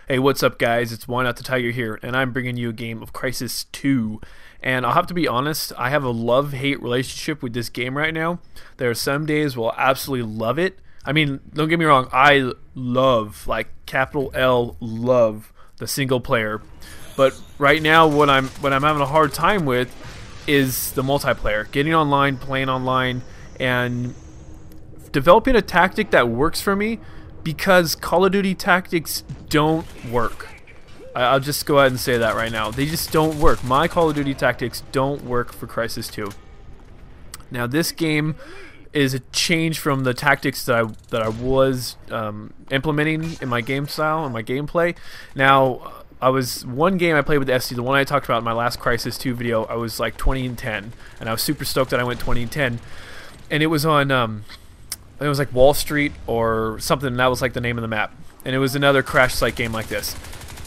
Hey, what's up guys, it's Why Not the Tiger here, and I'm bringing you a game of Crysis 2. And I'll have to be honest, I have a love-hate relationship with this game right now. There are some days where I'll absolutely love it. I mean, don't get me wrong, I love, like capital L, love the single player. But right now what I'm having a hard time with is the multiplayer. Getting online, playing online, and developing a tactic that works for me, because Call of Duty tactics don't work. I'll just go ahead and say that right now. They just don't work. My Call of Duty tactics don't work for Crysis 2. Now this game is a change from the tactics that I was implementing in my game style and my gameplay. Now one game I played with the SD, the one I talked about in my last Crysis 2 video, I was like 20 and 10, and I was super stoked that I went 20 and 10, and it was on it was like Wall Street or something, and that was like the name of the map. And it was another crash site game like this.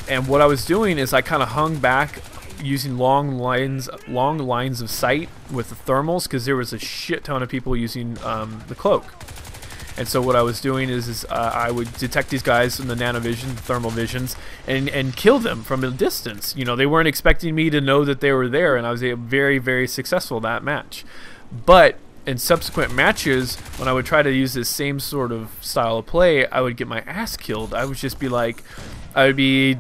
And what I was doing is I kind of hung back using long lines of sight with the thermals, because there was a shit ton of people using the cloak. And so what I was doing is I would detect these guys in the nanovision, thermal visions, and kill them from a distance. You know, they weren't expecting me to know that they were there, and I was very, very successful that match. But in subsequent matches, when I would try to use this same sort of style of play, I would get my ass killed. I would just be like, I would be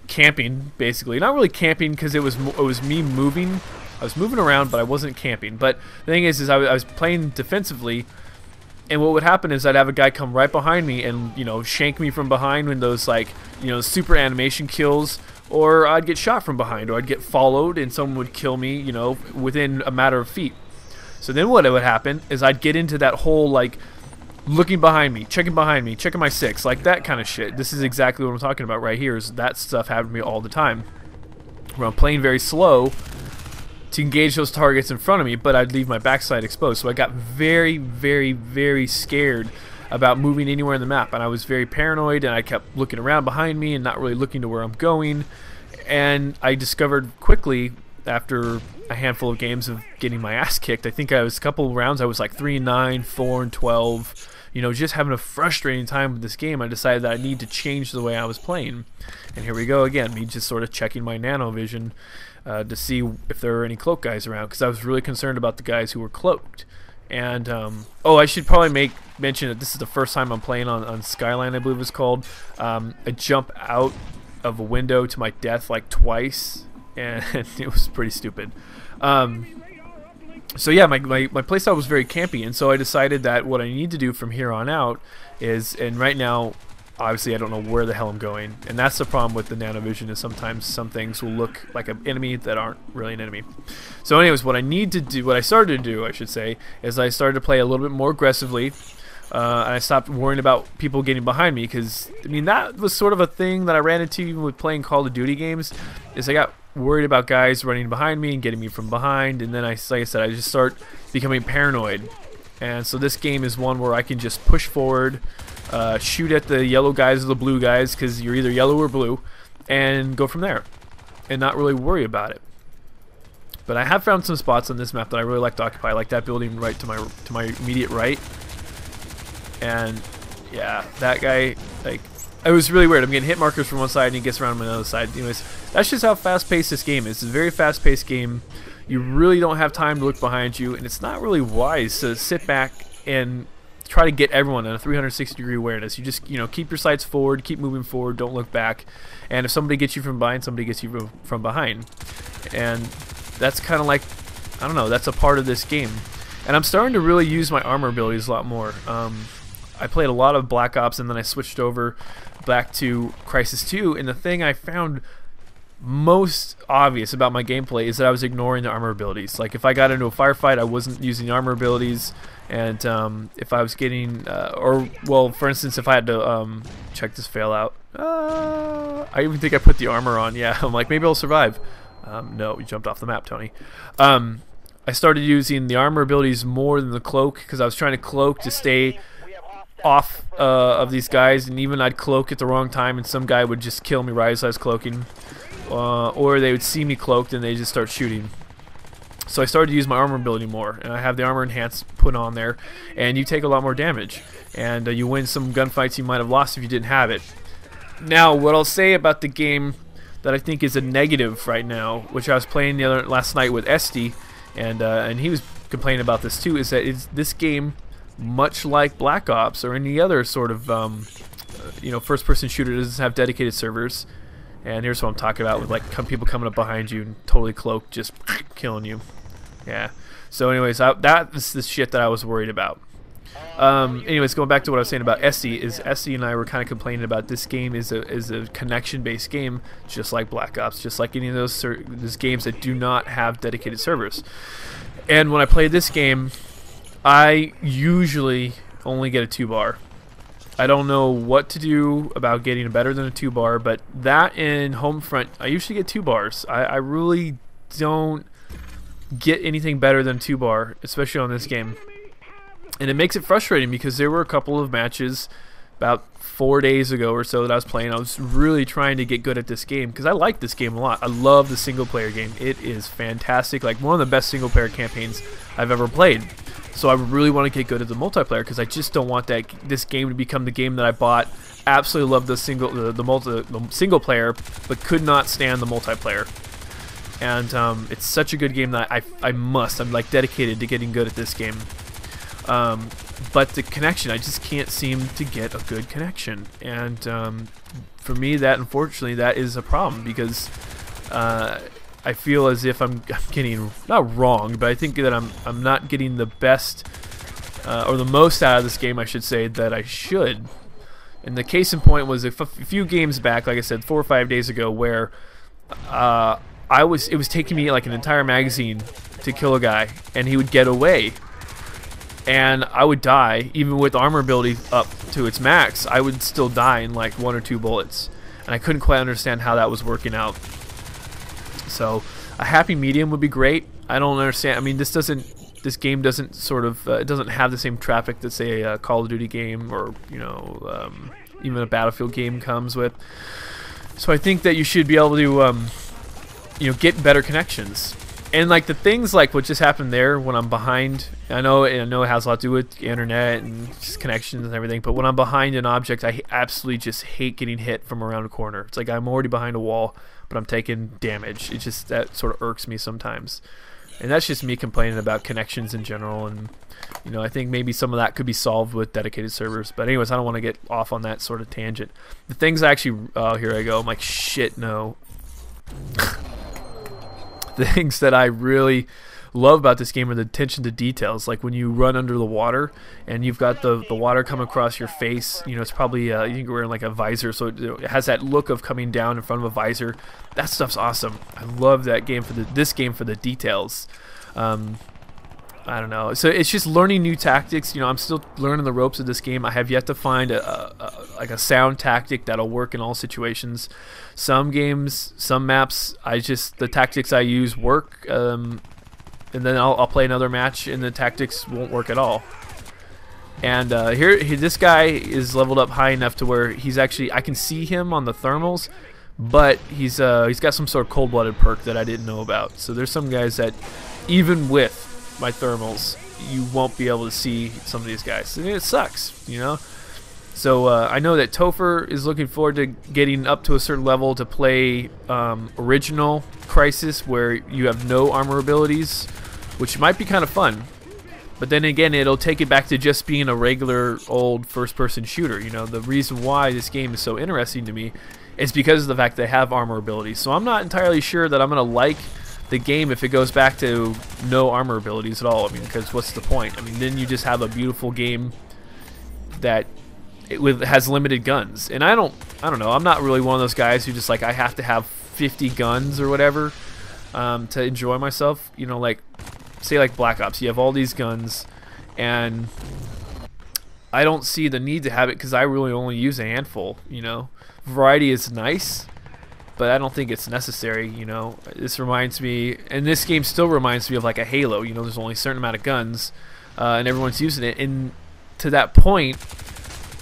camping, basically. Not really camping, because it was me moving. I was moving around, but I wasn't camping. But the thing is I was playing defensively, and what would happen is I'd have a guy come right behind me and, you know, shank me from behind when those, like, you know, super animation kills, or I'd get shot from behind, or I'd get followed and someone would kill me, you know, within a matter of feet. So then what would happen is I'd get into that whole, like, looking behind me, checking my six, like that kind of shit. This is exactly what I'm talking about right here, is that stuff happened to me all the time, where I'm playing very slow to engage those targets in front of me, but I'd leave my backside exposed. So I got very, very, very scared about moving anywhere in the map, and I was very paranoid, and I kept looking around behind me and not really looking to where I'm going. And I discovered quickly, after a handful of games of getting my ass kicked, I think I was a couple of rounds, I was like 3-9, 4-12, you know, just having a frustrating time with this game. I decided that I need to change the way I was playing. And here we go again, me just sort of checking my nanovision to see if there are any cloak guys around, because I was really concerned about the guys who were cloaked. And oh, I should probably mention that this is the first time I'm playing on Skyline, I believe it's called. I jump out of a window to my death like twice, and it was pretty stupid. So yeah, my playstyle was very campy, and so I decided that what I need to do from here on out is, and right now, obviously I don't know where the hell I'm going, and that's the problem with the nanovision, is sometimes some things will look like an enemy that aren't really an enemy. So anyways, what I started to do, I should say, is I started to play a little bit more aggressively, and I stopped worrying about people getting behind me, because, I mean, that was sort of a thing that I ran into even with playing Call of Duty games, is I got worried about guys running behind me and getting me from behind, and then like I said, I just start becoming paranoid. And so this game is one where I can just push forward, shoot at the yellow guys or the blue guys, because you're either yellow or blue, and go from there, and not really worry about it. But I have found some spots on this map that I really like to occupy, like that building right to my immediate right. And yeah, that guy, like, it was really weird. I'm getting hit markers from one side and he gets around on the other side. Anyways, that's just how fast-paced this game is. It's a very fast-paced game. You really don't have time to look behind you, and it's not really wise to sit back and try to get everyone in a 360-degree awareness. You just, you know, keep your sights forward, keep moving forward, don't look back. And if somebody gets you from behind, somebody gets you from behind. And that's kind of like, I don't know, that's a part of this game. And I'm starting to really use my armor abilities a lot more. I played a lot of Black Ops, and then I switched over back to Crysis 2, and the thing I found most obvious about my gameplay is that I was ignoring the armor abilities. Like, if I got into a firefight, I wasn't using the armor abilities, and if I was getting, well, for instance, if I had to, check this fail out, I even think I put the armor on, yeah, I'm like, maybe I'll survive. No, you jumped off the map, Tony. I started using the armor abilities more than the cloak, because I was trying to cloak to stay off of these guys, and even I'd cloak at the wrong time and some guy would just kill me right as I was cloaking, or they would see me cloaked and they just start shooting. So I started to use my armor ability more, and I have the armor enhanced put on there, and you take a lot more damage, and you win some gunfights you might have lost if you didn't have it. Now, what I'll say about the game that I think is a negative right now, which I was playing last night with Esty, and he was complaining about this too, is that this game, much like Black Ops or any other sort of first-person shooter, doesn't have dedicated servers. And here's what I'm talking about, with like people coming up behind you and totally cloaked, just killing you. Yeah. So anyways, that is the shit that I was worried about. Anyways, going back to what I was saying about Esty, is Esty and I were kind of complaining about this game is a connection-based game, just like Black Ops, just like any of those games that do not have dedicated servers. And when I play this game, I usually only get a 2-bar. I don't know what to do about getting better than a 2-bar, but that in Homefront, I usually get 2 bars. I really don't get anything better than 2-bar, especially on this game. And it makes it frustrating because there were a couple of matches about 4 days ago or so that I was playing. I was really trying to get good at this game because I like this game a lot. I love the single-player game. It is fantastic, like one of the best single-player campaigns I've ever played. So I really want to get good at the multiplayer because I just don't want this game to become the game that I bought. Absolutely love the single player, but could not stand the multiplayer. And it's such a good game that I'm like dedicated to getting good at this game. But the connection, I just can't seem to get a good connection, and for me, unfortunately that is a problem because I feel as if I'm getting, not wrong, but I think that I'm not getting the best or the most out of this game, I should say, that I should. And the case in point was a few games back, like I said, 4 or 5 days ago, where it was taking me like an entire magazine to kill a guy, and he would get away. And I would die, even with armor ability up to its max. I would still die in like 1 or 2 bullets, and I couldn't quite understand how that was working out. So a happy medium would be great. I don't understand. I mean, this game doesn't sort of it doesn't have the same traffic that say a Call of Duty game or even a Battlefield game comes with. So I think that you should be able to get better connections. And like the things like what just happened there when I'm behind, I know it has a lot to do with the internet and just connections and everything, but when I'm behind an object, I absolutely just hate getting hit from around a corner. It's like I'm already behind a wall, but I'm taking damage. That sort of irks me sometimes. And that's just me complaining about connections in general, and I think maybe some of that could be solved with dedicated servers. But anyways, I don't want to get off on that sort of tangent. The things I actually, here I go, I'm like, shit, no. Things that I really love about this game are the attention to details. Like when you run under the water and you've got the water come across your face, it's probably you think you're wearing like a visor, so it has that look of coming down in front of a visor. That stuff's awesome. I love that game this game for the details. I don't know. So it's just learning new tactics. I'm still learning the ropes of this game. I have yet to find a sound tactic that'll work in all situations. Some games, some maps, the tactics I use work, and then I'll play another match and the tactics won't work at all. And this guy is leveled up high enough to where he's actually, I can see him on the thermals, but he's got some sort of cold-blooded perk that I didn't know about. So there's some guys that, even with my thermals, you won't be able to see some of these guys. I mean, it sucks, So I know that Topher is looking forward to getting up to a certain level to play original Crysis, where you have no armor abilities, which might be kind of fun. But then again, it'll take it back to just being a regular old first-person shooter. The reason why this game is so interesting to me is because of the fact they have armor abilities. So I'm not entirely sure that I'm going to like the game if it goes back to no armor abilities at all. I mean, because what's the point? I mean, then you just have a beautiful game that has limited guns. And I don't know. I'm not really one of those guys who just like, I have to have 50 guns or whatever to enjoy myself. Like say like Black Ops, you have all these guns, and I don't see the need to have it because I really only use a handful. Variety is nice, but I don't think it's necessary. This reminds me, and this game still reminds me of like a Halo. There's only a certain amount of guns, and everyone's using it. And to that point,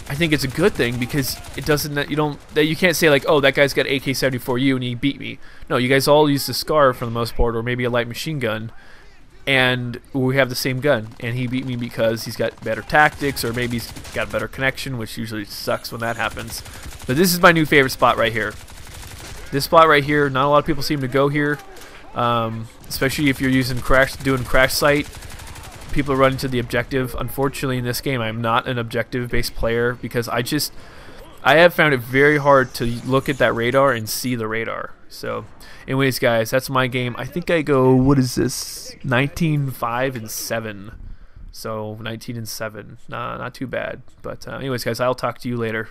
I think it's a good thing because it doesn't, you can't say like, oh, that guy's got AK-74U and he beat me. No, you guys all use the SCAR for the most part, or maybe a light machine gun, and we have the same gun, and he beat me because he's got better tactics, or maybe he's got a better connection, which usually sucks when that happens. But this is my new favorite spot right here. This spot right here, not a lot of people seem to go here, especially if you're doing crash site. People run into the objective. Unfortunately, in this game, I'm not an objective-based player because I have found it very hard to look at that radar and see the radar. So, anyways, guys, that's my game. I think I go, what is this? 19, 5, and 7. So, 19 and 7. Nah, not too bad. But anyways, guys, I'll talk to you later.